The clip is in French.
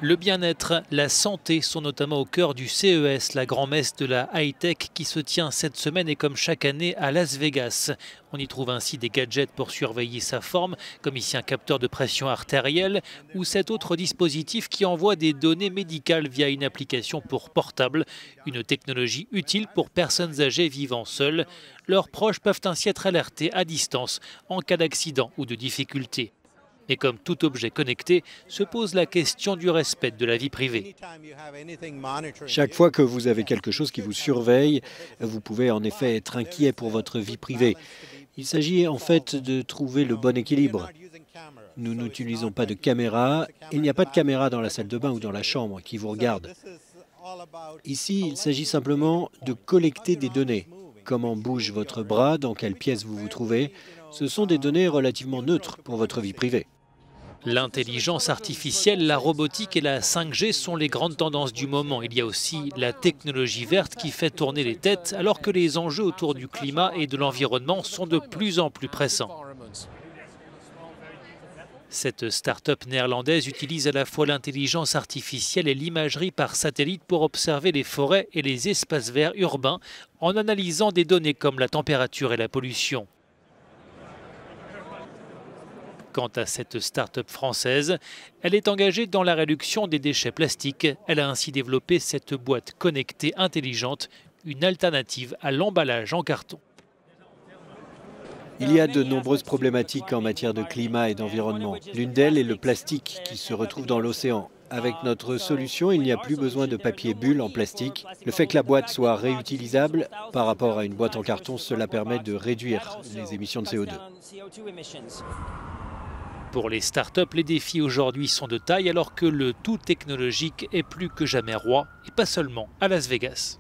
Le bien-être, la santé sont notamment au cœur du CES, la grand-messe de la high-tech qui se tient cette semaine et comme chaque année à Las Vegas. On y trouve ainsi des gadgets pour surveiller sa forme, comme ici un capteur de pression artérielle ou cet autre dispositif qui envoie des données médicales via une application pour portable, une technologie utile pour personnes âgées vivant seules. Leurs proches peuvent ainsi être alertés à distance en cas d'accident ou de difficulté. Et comme tout objet connecté, se pose la question du respect de la vie privée. Chaque fois que vous avez quelque chose qui vous surveille, vous pouvez en effet être inquiet pour votre vie privée. Il s'agit en fait de trouver le bon équilibre. Nous n'utilisons pas de caméra. Il n'y a pas de caméra dans la salle de bain ou dans la chambre qui vous regarde. Ici, il s'agit simplement de collecter des données. Comment bouge votre bras, dans quelle pièce vous vous trouvez. Ce sont des données relativement neutres pour votre vie privée. L'intelligence artificielle, la robotique et la 5G sont les grandes tendances du moment. Il y a aussi la technologie verte qui fait tourner les têtes alors que les enjeux autour du climat et de l'environnement sont de plus en plus pressants. Cette start-up néerlandaise utilise à la fois l'intelligence artificielle et l'imagerie par satellite pour observer les forêts et les espaces verts urbains en analysant des données comme la température et la pollution. Quant à cette start-up française, elle est engagée dans la réduction des déchets plastiques. Elle a ainsi développé cette boîte connectée intelligente, une alternative à l'emballage en carton. Il y a de nombreuses problématiques en matière de climat et d'environnement. L'une d'elles est le plastique qui se retrouve dans l'océan. Avec notre solution, il n'y a plus besoin de papier bulle en plastique. Le fait que la boîte soit réutilisable par rapport à une boîte en carton, cela permet de réduire les émissions de CO2. Pour les startups, les défis aujourd'hui sont de taille alors que le tout technologique est plus que jamais roi, et pas seulement à Las Vegas.